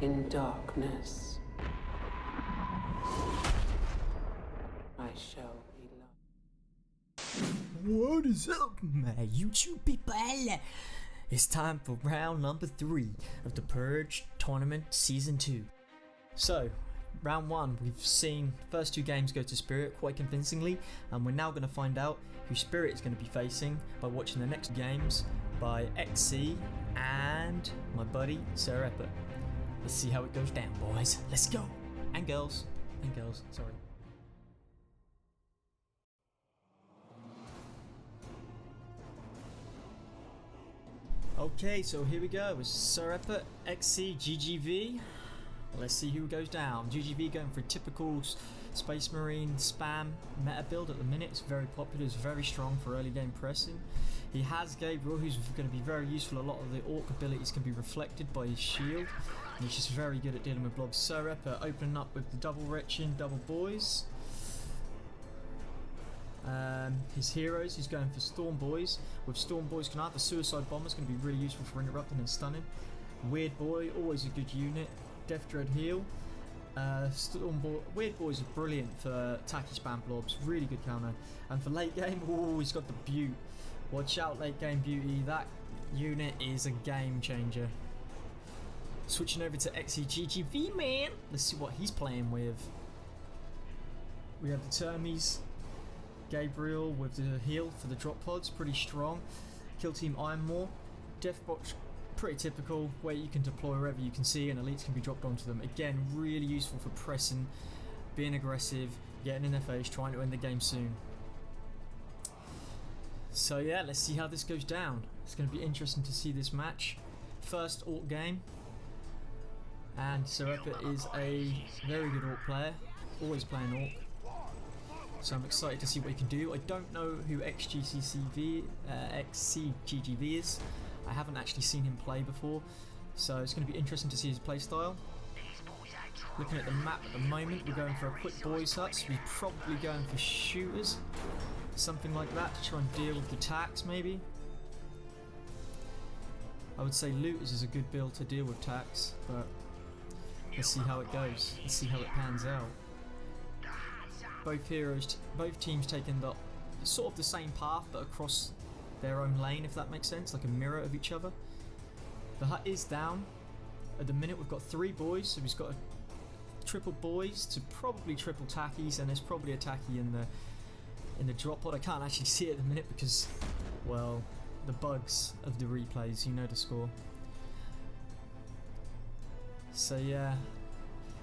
in darkness, I shall be light. What is up, my YouTube people? It's time for round number 3 of the Purge Tournament Season 2. So, round 1, we've seen first 2 games go to Spirit quite convincingly, and we're now going to find out who Spirit is going to be facing by watching the next games by XC and my buddy Sir Eppert. Let's see how it goes down, boys. Let's go! And girls, sorry. Okay, so here we go. It's Sir Eppert, XCGGV. Let's see who goes down. GGV going for a typical Space Marine spam meta build at the minute. It's very popular, it's very strong for early game pressing. He has Gabriel, who's going to be very useful. A lot of the Orc abilities can be reflected by his shield, and he's just very good at dealing with blobs. Sir Eppert opening up with the double retching, double boys. His heroes, he's going for Storm Boys. With Storm Boys, can either Suicide Bomber's going to be really useful for interrupting and stunning. Weird Boy, always a good unit. Death Dread heal. Weird Boys are brilliant for tacky spam blobs, really good counter. And for late game, oh, he's got the Butte. Watch out, late game Beauty. That unit is a game changer. Switching over to XCGGV, man. Let's see what he's playing with. We have the Termies. Gabriel with the heal for the drop pods, pretty strong. Kill Team Ironmore. Deathbox, pretty typical, where you can deploy wherever you can see and elites can be dropped onto them. Again, really useful for pressing, being aggressive, getting in their face, trying to win the game soon. So yeah, let's see how this goes down. It's going to be interesting to see this match. First Orc game. And Sir Eppert is a very good Orc player, always playing Orc. So I'm excited to see what he can do. I don't know who XCGGV is. I haven't actually seen him play before, so it's going to be interesting to see his playstyle. Looking at the map at the moment, we're going for a quick boys hut, so we're probably going for shooters, something like that, to try and deal with the tax maybe. I would say looters is a good build to deal with tax, but let's see how it goes. Let's see how it pans out. Both teams taking the sort of the same path, but across their own lane, if that makes sense, like a mirror of each other. The hut is down. At the minute, we've got 3 boys, so we've got a triple boys to probably triple tackies, and there's probably a tacky in the drop pod. I can't actually see it at the minute because, well, the bugs of the replays. You know the score. So yeah,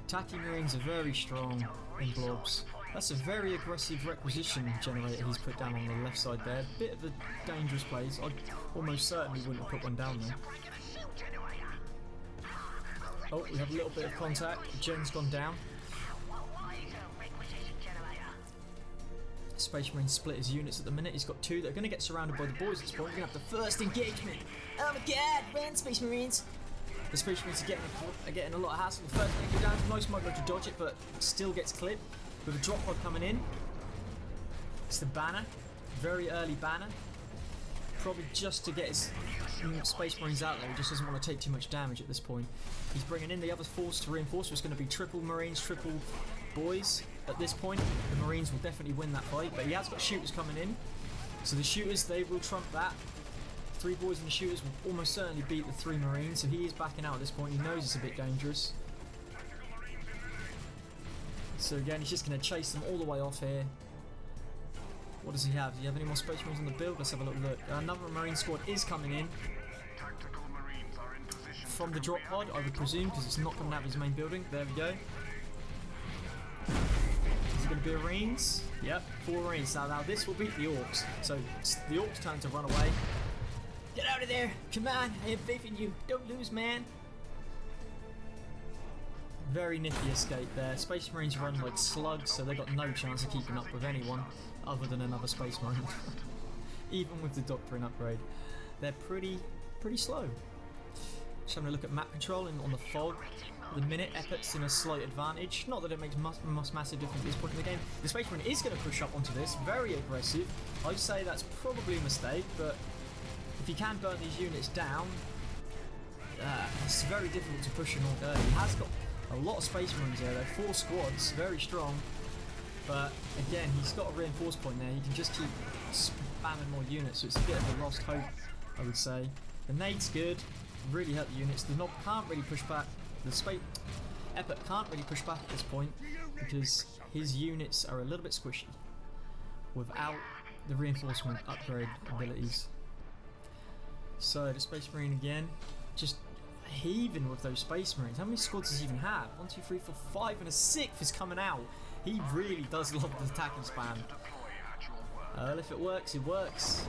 tacky Marines are very strong in blobs. That's a very aggressive requisition generator he's put down on the left side there. Bit of a dangerous place. I almost certainly wouldn't have put one down there. Oh, we have a little bit of contact. Gen's gone down. Space Marine split his units at the minute. He's got 2 that are going to get surrounded by the boys at this point. We're going to have the first engagement. Oh my god, run Space Marines! The Space Marines are getting a lot of hassle. The first thing down, nice might go to dodge it, but still gets clipped. With a drop pod coming in. It's the banner. Very early banner. Probably just to get his Space Marines out there. He just doesn't want to take too much damage at this point. He's bringing in the other force to reinforce. So it's going to be triple Marines, triple boys. At this point, the Marines will definitely win that fight. But he has got shooters coming in. So the shooters, they will trump that. 3 boys and the shooters will almost certainly beat the 3 Marines. So he is backing out at this point. He knows it's a bit dangerous. So again, he's just going to chase them all the way off here. What does he have? Do you have any more Space Marines on the build? Let's have a little look. Another Marine squad is coming in. From the drop pod, I would presume, because it's not coming out of his main building. There we go. Is it going to be Marines? Yep, 4 Marines. Now this will beat the Orcs. So it's the Orcs' turn to run away. Get out of there! Come on, I have faith in you. Don't lose, man. Very nifty escape there. Space Marines run like slugs, so they've got no chance of keeping up with anyone other than another Space Marine. Even with the Doctrine upgrade. They're pretty slow. Just having a look at map control and on the fog. At the minute, Eppert's in a slight advantage. Not that it makes massive difference at this point in the game. The Space Marine is going to push up onto this. Very aggressive. I'd say that's probably a mistake, but if he can burn these units down, it's very difficult to push an Orc early. He has got a lot of Space Marines there, though. 4 squads, very strong. But again, he's got a reinforce point there. He can just keep spamming more units, so it's a bit of a lost hope, I would say. The nade's good, really hurt the units. The Knob can't really push back. Eppert can't really push back at this point because his units are a little bit squishy without the reinforcement upgrade abilities. So the Space Marine again, just heaving with those Space Marines. How many squads does he even have? 1, 2, 3, 4, 5, and a 6th is coming out. He really does love the attacking spam. Well, if it works, it works.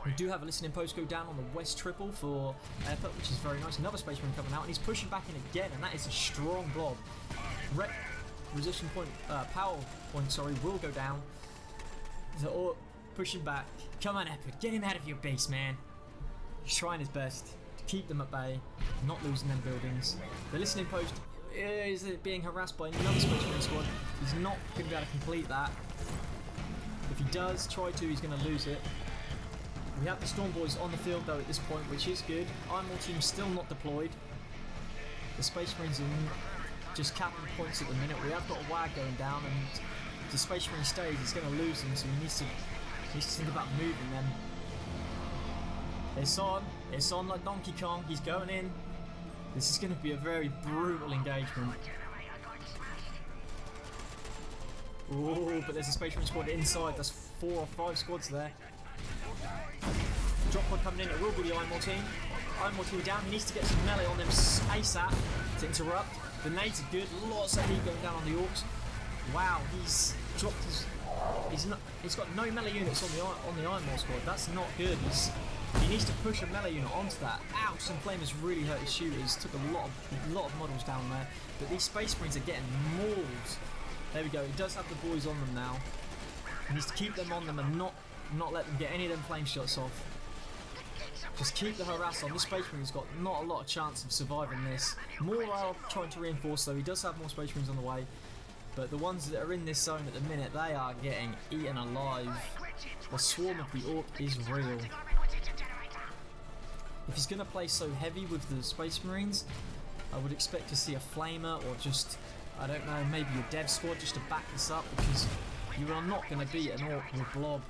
We do have a listening post go down on the west triple for Eppert, which is very nice. Another Space Marine coming out, and he's pushing back in again, and that is a strong blob. Resistance point, power point, sorry, will go down. So, pushing back. Come on, Eppert, get him out of your base, man. He's trying his best to keep them at bay, not losing them buildings. The listening post is being harassed by another Space Marine squad. He's not going to be able to complete that. If he does try to, he's going to lose it. We have the Storm Boys on the field though at this point, which is good. Iron War team still not deployed. The Space Marines are just capping points at the minute. We have got a WAG going down, and if the Space Marine stays, he's going to lose them, so he needs to think about moving them. It's on like Donkey Kong, he's going in. This is going to be a very brutal engagement. Oh, but there's a Space Marine squad inside, that's 4 or 5 squads there. Drop pod coming in, it will be the Iron War team. Iron War team down, he needs to get some melee on them ASAP to interrupt. The nades are good, lots of heat going down on the Orcs. Wow, he's dropped his... He's got no melee units on the Iron War squad, that's not good. He needs to push a melee unit onto that. Ouch, some flamers really hurt his shooters, took a lot of models down there. But these Space Marines are getting mauled. There we go, he does have the boys on them now. He needs to keep them on them and not let them get any of them flame shots off. Just keep the harass on. This Space Marine's got not a lot of chance of surviving this. More are trying to reinforce though. He does have more Space Marines on the way. But the ones that are in this zone at the minute, they are getting eaten alive. The swarm of the Orc is real. If he's going to play so heavy with the Space Marines, I would expect to see a Flamer or just, I don't know, maybe a Dev squad just to back this up, because you are not going to beat an Orc with Blob.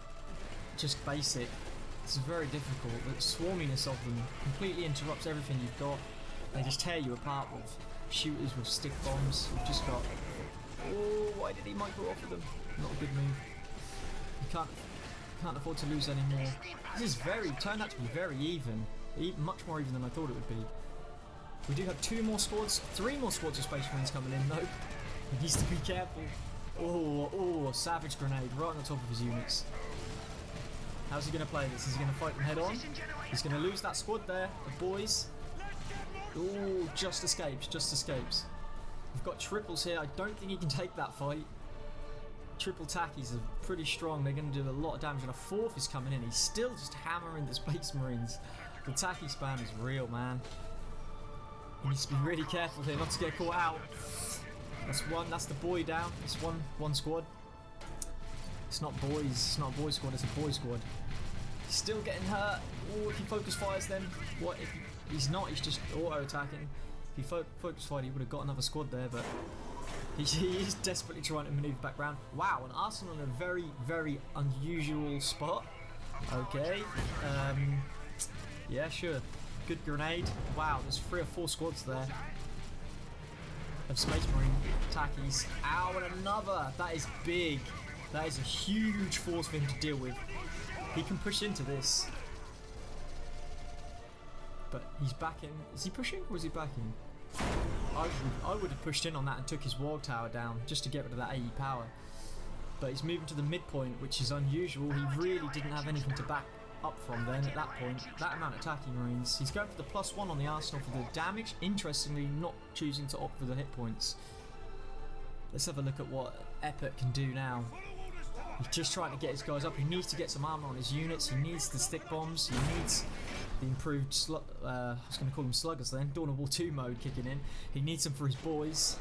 Just basic. It's very difficult. The swarminess of them completely interrupts everything you've got. They just tear you apart with shooters with stick bombs. We've just got... Oh, why did he micro off of them? Not a good move. You can't afford to lose anymore. This is turned out to be very even. Much more even than I thought it would be. We do have 3 more squads of Space Marines coming in though. He needs to be careful. Oh, a savage grenade right on the top of his units. How's he going to play this? Is he going to fight them head on? He's going to lose that squad there, the boys. Oh, just escapes. We've got triples here. I don't think he can take that fight. Triple tackies are pretty strong. They're going to do a lot of damage, and a 4th is coming in. He's still just hammering the Space Marines. The tacky spam is real, man. He needs to be really careful here not to get caught out. That's one. That's the boy down. It's one squad. It's not boys. It's not a boy squad. It's a boy squad. He's still getting hurt. Oh, if he focus fires them, what if he's not? He's just auto attacking. If he focus fired, he would have got another squad there, but he is desperately trying to maneuver back round. Wow, an Arsenal in a very, very unusual spot. Okay. Yeah, sure. Good grenade. Wow, there's 3 or 4 squads there of Space Marine tackies. Ow, and another. That is big. That is a huge force for him to deal with. He can push into this. But he's backing. Is he pushing or is he backing? I would have pushed in on that and took his wall tower down just to get rid of that AE power. But he's moving to the midpoint, which is unusual. He really didn't have anything to back up from then at that point. That amount of attacking Marines. He's going for the +1 on the Arsenal for the damage. Interestingly, not choosing to opt for the hit points. Let's have a look at what Eppert can do now. He's just trying to get his guys up. He needs to get some armor on his units. He needs the stick bombs. He needs the improved I was going to call them sluggers then. Dawn of War 2 mode kicking in. He needs them for his boys.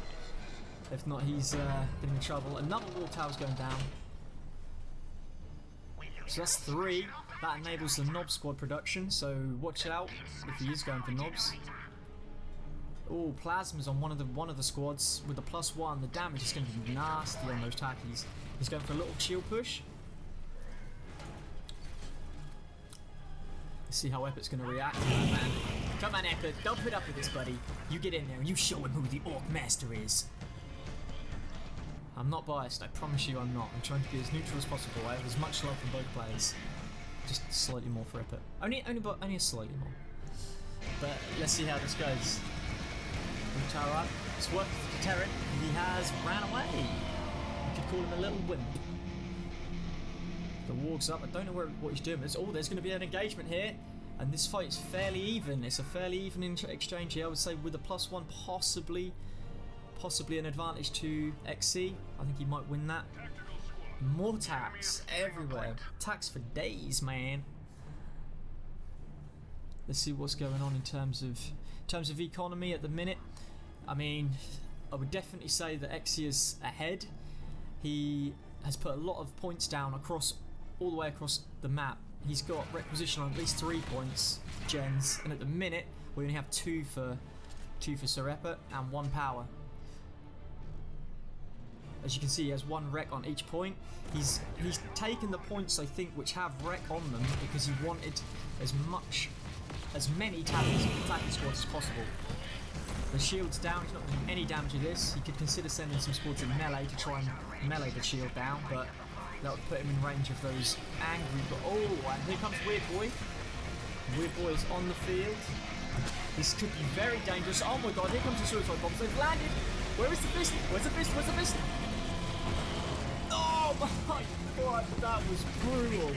If not, he's getting in trouble. Another wall tower's going down. So that's 3. That enables the Nob squad production, so watch out if he is going for Nobs. Oh, Plasma's on one of the squads with the +1. The damage is going to be nasty on those tackies. He's going for a little shield push. Let's see how Eppert's going to react. Come on, Eppert, don't put up with this, buddy. You get in there and you show him who the Orc Master is. I'm not biased, I promise you I'm not. I'm trying to be as neutral as possible. I have as much love from both players. Just slightly more for Eppert. Only a slightly more. But let's see how this goes. Tara, it's worked for the deterrent. He has ran away. You could call him a little wimp. The warg's up. I don't know what he's doing. There's going to be an engagement here. And this fight is fairly even. It's a fairly even exchange here. I would say with a +1, possibly an advantage to XC. I think he might win that. More tax everywhere. Tax for days, man. Let's see what's going on in terms of economy at the minute. I mean, I would definitely say that XC is ahead. He has put a lot of points down all the way across the map. He's got requisition on at least 3 points, gens, and at the minute we only have two for Sir Eppert and 1 power. As you can see, he has 1 wreck on each point. He's taken the points, I think, which have wreck on them because he wanted as many attacking squads as possible. The shield's down, he's not doing any damage to this. He could consider sending some squads in melee to try and melee the shield down, but that would put him in range of those angry. Oh, and here comes Weird Boy. Weird Boy is on the field. This could be very dangerous. Oh my god, here comes the suicide bombs. They've landed. Where is the fist? Where's the fist? Where's the fist? Oh my god, that was brutal.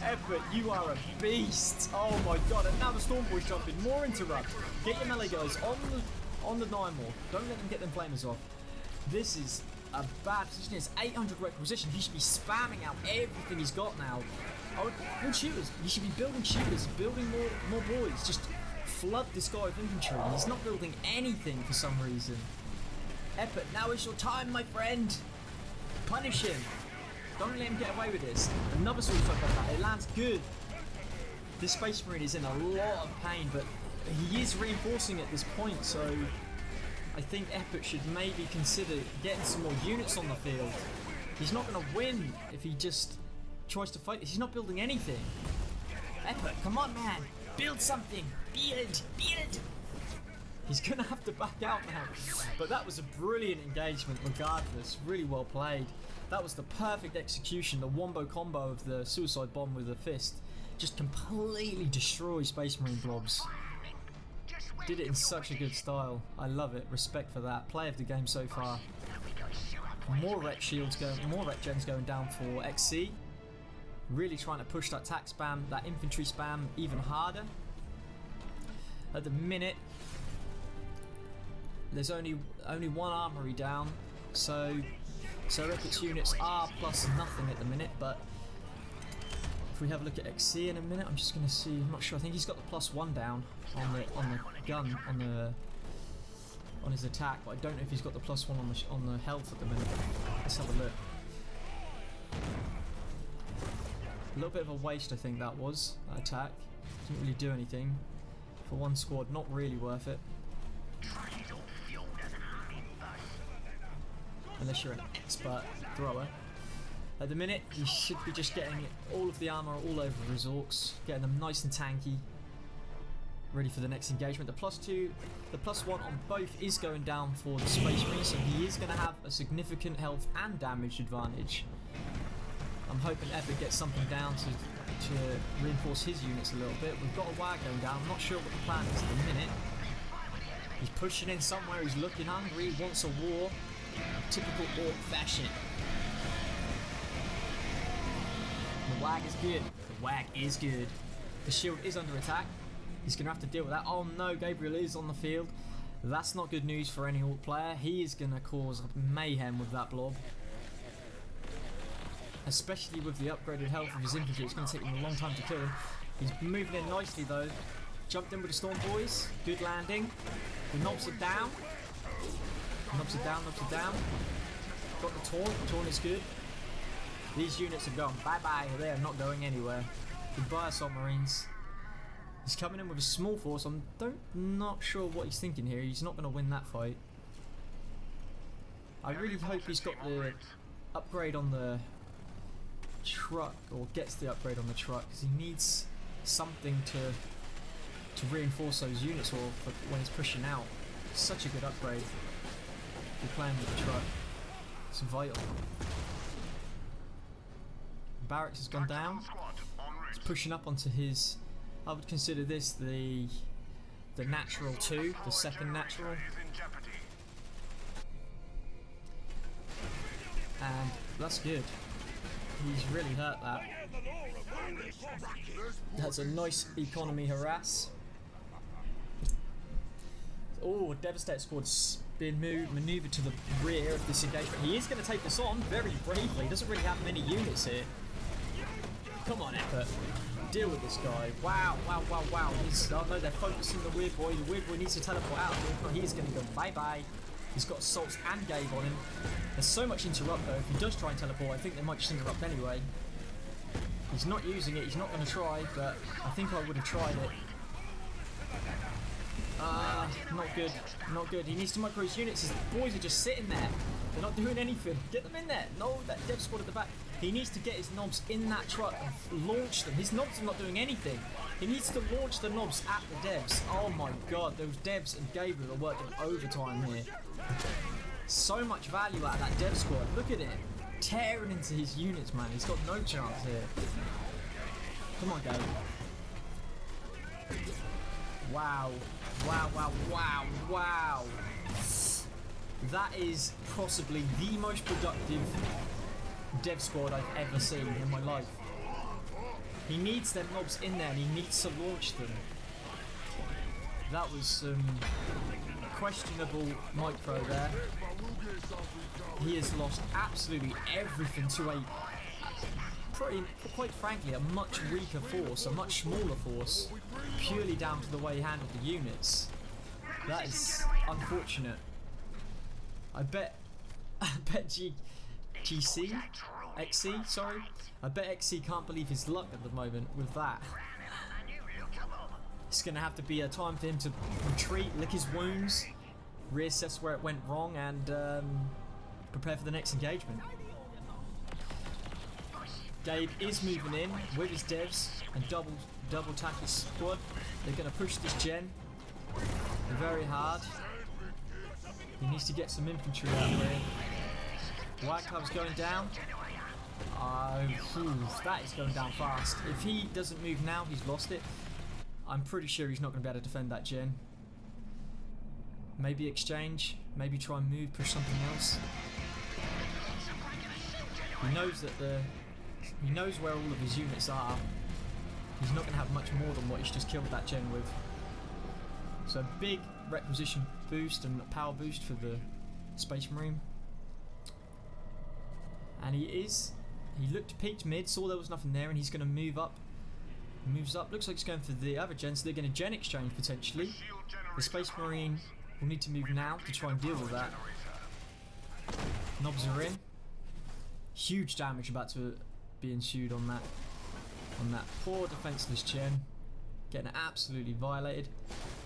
Eppert, you are a beast. Oh my god, and now the Storm Boy's jumping. More interrupt. Get your melee guys on the 9 more. Don't let them get them flamers off. This is a bad position. It's 800 requisition. He should be spamming out everything he's got now. Oh, build shooters. He should be building shooters, building more boys. Just flood this guy with infantry. He's not building anything for some reason. Eppert, now is your time, my friend. Punish him. Don't let him get away with this. Another suicide bomb. It lands good. This Space Marine is in a lot of pain, but he is reinforcing at this point, so I think Eppert should maybe consider getting some more units on the field. He's not going to win if he just tries to fight. He's not building anything. Eppert, come on, man. Build something. Build. He's going to have to back out now. But that was a brilliant engagement regardless. Really well played. That was the perfect execution. The wombo combo of the suicide bomb with the fist just completely destroys Space Marine blobs. Did it in such a good style. I love it. Respect for that. Play of the game so far. More wreck gens going down for XC. Really trying to push that tack spam, that infantry spam even harder. At the minute, there's only 1 armory down, so Eppert's units are plus nothing at the minute. But if we have a look at XC in a minute, I'm just going to see. I'm not sure. I think he's got the +1 down on the gun on his attack, but I don't know if he's got the +1 on the health at the minute. Let's have a look. A little bit of a waste, I think that was, that attack. Didn't really do anything. For 1 squad, not really worth it. Unless you're an expert thrower. At the minute, you should be just getting all of the armour all over his orcs, getting them nice and tanky, ready for the next engagement. The +1 on both is going down for the Space Marine, so he is going to have a significant health and damage advantage. I'm hoping Eppert gets something down to reinforce his units a little bit. We've got a WAG going down. I'm not sure what the plan is at the minute. He's pushing in somewhere. He's looking hungry. He wants a war. Typical Orc fashion. The WAG is good. The WAG is good. The shield is under attack. He's going to have to deal with that. Oh no, Gabriel is on the field. That's not good news for any Orc player. He is going to cause mayhem with that blob. Especially with the upgraded health of his infantry. It's going to take him a long time to kill him. He's moving in nicely though. Jumped in with the Storm Boys. Good landing. He knobs it down. Knobs it down. Got the Taunt. The Taunt is good. These units are gone bye-bye. They are not going anywhere. Goodbye, Assault Marines. He's coming in with a small force. I'm not sure what he's thinking here. He's not going to win that fight. I really hope he's got the upgrade on the truck, or gets the upgrade on the truck, because he needs something to reinforce those units, or for when he's pushing out. It's such a good upgrade if you're playing with the truck. It's vital. Barracks has gone down. He's pushing up onto his, I would consider this the natural 2, the second natural. And that's good. He's really hurt that. That's a nice economy harass. Oh, Devastator squad's been manoeuvred to the rear of this engagement. He is going to take this on very bravely. He doesn't really have many units here. Come on, Eppert. Deal with this guy. Wow, wow, wow, wow. Oh no, they're focusing the Weird Boy. The Weird Boy needs to teleport out. He's going to go bye-bye. He's got assaults and Gabe on him. There's so much interrupt though. If he does try and teleport, I think they might just interrupt anyway. He's not using it. He's not going to try, but I think I would have tried it. Not good. Not good. He needs to micro his units. His boys are just sitting there. They're not doing anything. Get them in there. No, that dev squad at the back. He needs to get his knobs in that truck and launch them. His knobs are not doing anything. He needs to launch the knobs at the devs. Oh my god, those devs and Gabriel are working overtime here. So much value out of that dev squad. Look at it. Tearing into his units, man. He's got no chance here. Come on, Gabe. Wow. Wow, wow, wow, wow. That is possibly the most productive dev squad I've ever seen in my life. He needs them knobs in there and he needs to launch them. That was some questionable micro there. He has lost absolutely everything to a quite frankly, a much weaker force, a much smaller force, purely down to the way he handled the units. That is unfortunate. I bet XC, sorry. I bet XC can't believe his luck at the moment with that. It's going to have to be a time for him to retreat, lick his wounds, reassess where it went wrong, and prepare for the next engagement. Gabe is moving in with his devs and double tack his squad. They're going to push this gen very hard. He needs to get some infantry out there. White Club's going down. That is going down fast. If he doesn't move now, he's lost it. I'm pretty sure he's not going to be able to defend that gen. Maybe exchange. Maybe try and move, push something else. He knows that he knows where all of his units are. He's not going to have much more than what he's just killed that gen with. So a big requisition boost and power boost for the Space Marine. And he looked peaked mid, saw there was nothing there, and he's going to move up. Moves up, looks like he's going for the other gen, so they're going to gen exchange potentially. The Space Marine will need to move now to try and deal with that. Knobs are in. Huge damage about to be ensued on that poor defenseless gen, getting absolutely violated.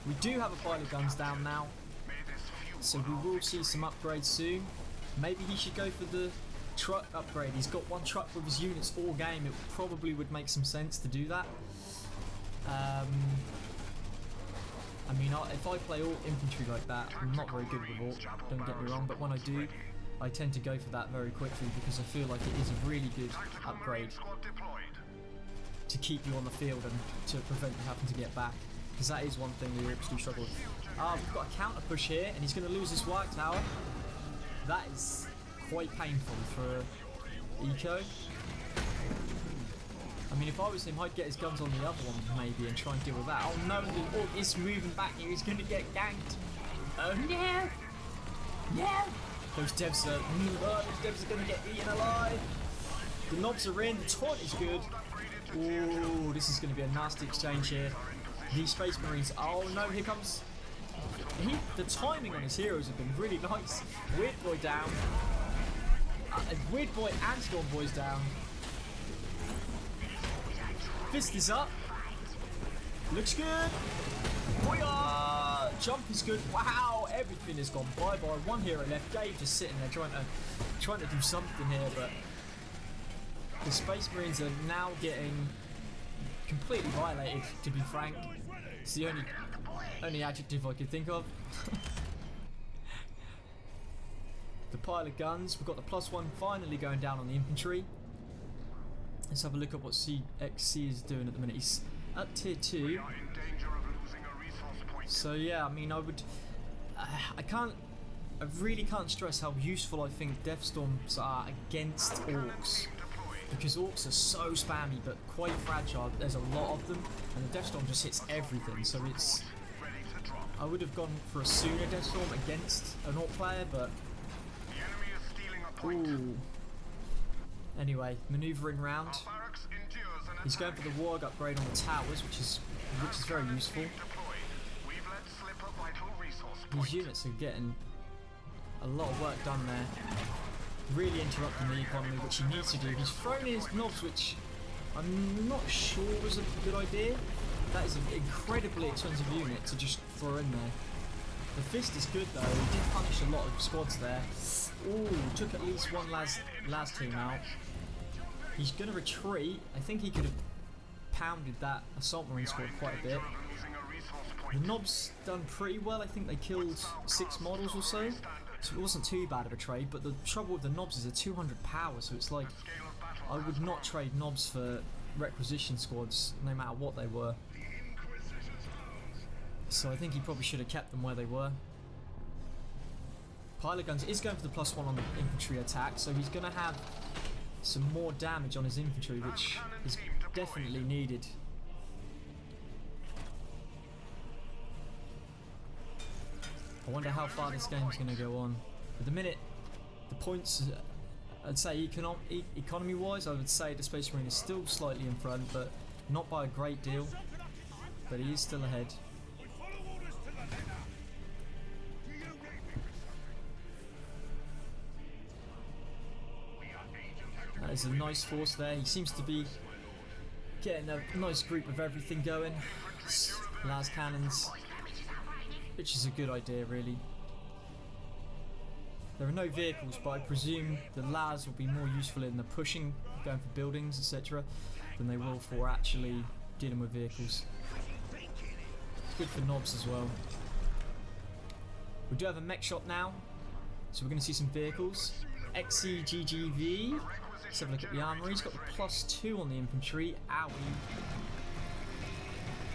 We do have a pile of guns down now, so we will see some upgrades soon. Maybe he should go for the truck upgrade. He's got one truck with his units all game. It probably would make some sense to do that. I mean, if I play all infantry like that, I'm not very good with Orc, don't get me wrong, but when I do, I tend to go for that very quickly because I feel like it is a really good upgrade to keep you on the field and to prevent you having to get back, because that is one thing the Orcs do struggle with. We've got a counter push here and he's going to lose his White Tower. That is quite painful for eco. I mean, if I was him, I'd get his guns on the other one maybe and try and deal with that. Oh no, the Orc is moving back here. He's going to get ganked. Oh no! No! Those devs are going to get eaten alive. The knobs are in. The taunt is good. Oh, this is going to be a nasty exchange here. These Space Marines. Oh no, here comes. The timing on his heroes have been really nice. Weird Boy down. Weird Boy and Storm Boy's down. Fist is up. Looks good. Booyah! Jump is good. Wow, everything has gone bye-bye. One hero left. Dave just sitting there trying to do something here, but the Space Marines are now getting completely violated, to be frank. It's the only adjective I could think of. The pile of guns. We've got the +1 finally going down on the infantry. Let's have a look at what XC is doing at the minute. He's at tier 2. So yeah, I mean, I really can't stress how useful I think Death Storms are against Orcs. Because Orcs are so spammy but quite fragile. There's a lot of them, and the Death Storm just hits everything. So it's, I would have gone for a sooner Death Storm against an Orc player, but ooh. Anyway, manoeuvring round. He's going for the Warg upgrade on the towers, which is very useful. These units are getting a lot of work done there. Really interrupting the economy, which he needs to do. He's thrown in his knobs, which I'm not sure was a good idea. That is an incredibly expensive unit to just throw in there. The fist is good though. He did punish a lot of squads there. Ooh, took at least one last team out. He's going to retreat. I think he could have pounded that Assault Marine squad quite a bit. The knobs done pretty well. I think they killed 6 models or so. So it wasn't too bad of a trade, but the trouble with the knobs is they're 200 power, so it's like I would not trade knobs for requisition squads, no matter what they were. So I think he probably should have kept them where they were. Pile of guns is going for the +1 on the infantry attack, so he's going to have some more damage on his infantry, which is definitely needed. I wonder how far this game's going to go on. At the minute, the points, I'd say economy-wise, I would say the Space Marine is still slightly in front, but not by a great deal. But he is still ahead. That is a nice force there. He seems to be getting a nice group of everything going. Las cannons, which is a good idea, really. There are no vehicles, but I presume the LAS will be more useful in the pushing, going for buildings, etc., than they will for actually dealing with vehicles. It's good for knobs as well. We do have a mech shop now, so we're going to see some vehicles. XCGGV. Let's have a look at the armory. He's got the +2 on the infantry. Owie.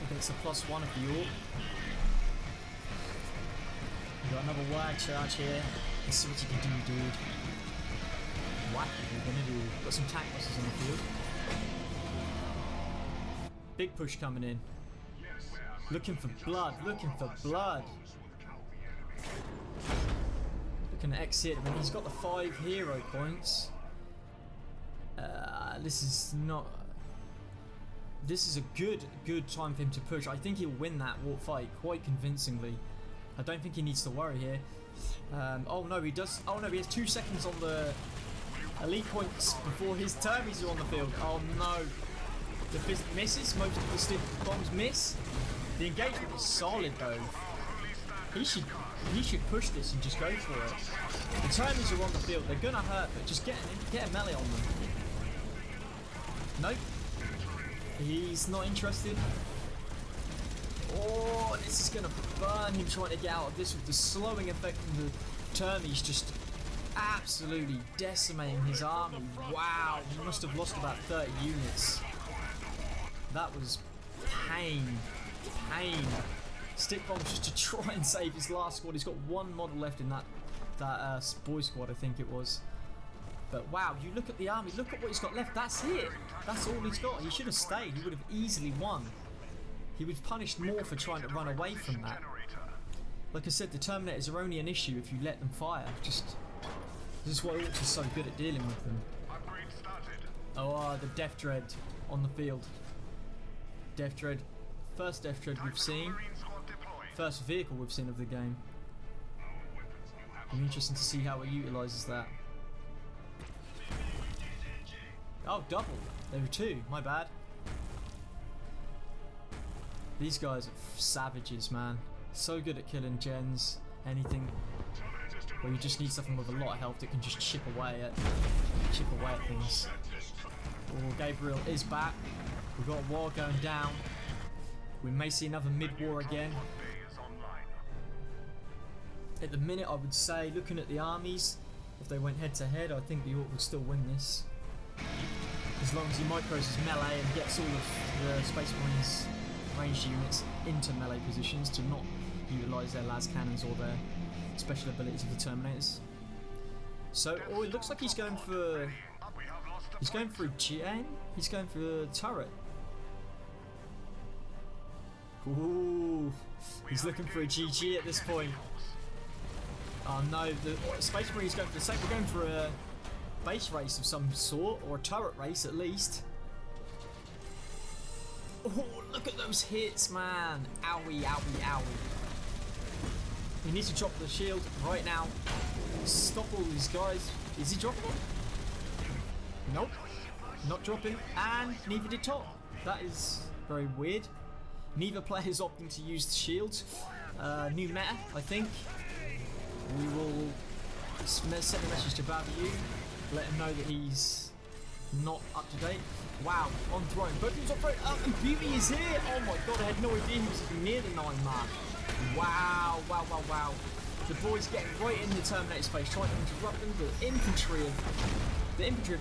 Against the +1 of the Orc. We've got another wide charge here. Let's see what you can do, dude. What are you gonna do? Got some tank bosses on the field. Big push coming in. Looking for blood, looking for blood. Looking at exit when he's got the 5 hero points. This is a good time for him to push. I think he'll win that war fight quite convincingly. I don't think he needs to worry here. Oh no, he does. Oh no, he has 2 seconds on the elite points before his termies are on the field. Oh no, the fist misses. Most of the stiff bombs miss. The engagement is solid though. He should push this and just go for it. The termies are on the field. They're gonna hurt, but just get a melee on them. Nope. He's not interested. Oh, this is going to burn him trying to get out of this with the slowing effect from the termies just absolutely decimating his army. Wow, he must have lost about 30 units. That was pain. Stick bombs just to try and save his last squad. He's got 1 model left in that boy squad, I think it was. But wow, you look at the army, look at what he's got left. That's it. That's all he's got. He should have stayed. He would have easily won. He was punished more for trying to run away from that. Like I said, the Terminators are only an issue if you let them fire. This is why Orcs are so good at dealing with them. Oh, the Death Dread on the field. Death Dread. First Death Dread we've seen. First vehicle we've seen of the game. It'll be interesting to see how it utilises that. Oh, double. There were 2. My bad. These guys are savages, man. So good at killing gens. Anything where you just need something with a lot of health that can just chip away at things. Oh, Gabriel is back. We've got a war going down. We may see another mid-war again. At the minute, I would say, looking at the armies, if they went head-to-head, I think the Orc would still win this. As long as he micros his melee and gets all of the Space Marines ranged units into melee positions to not utilise their las cannons or their special abilities of the Terminators. So, oh, it looks like he's going for gen. He's going for turret. Ooh, he's looking for a GG at this point. Oh no, the Space Marines going for the same. We're going for a base race of some sort, or a turret race at least. Oh, look at those hits, man. Owie, owie, owie. He needs to drop the shield right now. Stop all these guys. Is he dropping it? Nope. Not dropping. And neither did Top. That is very weird. Neither player is opting to use the shields. New meta, I think. We will send a message to Babu, let him know that he's not up to date. Wow, on throne. Both teams on throne. And Beauty is here. Oh my god, I had no idea he was even near the 9 mark. Wow, wow, wow, wow. The boys getting right in the Terminator's face, trying to interrupt them. The infantry of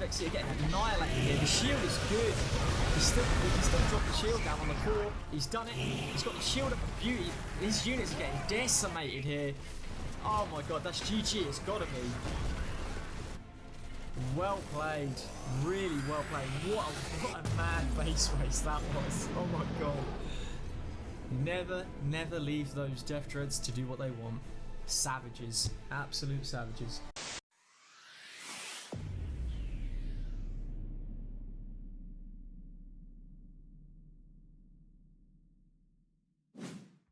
XC are getting annihilated here. The shield is good. He can still drop the shield down on the core. He's done it. He's got the shield up for Beauty. His units are getting decimated here. Oh my god, that's GG. It's got to be. Well played. Really well played. What a mad base race that was. Oh my god. Never leave those Death Dreads to do what they want. Savages. Absolute savages.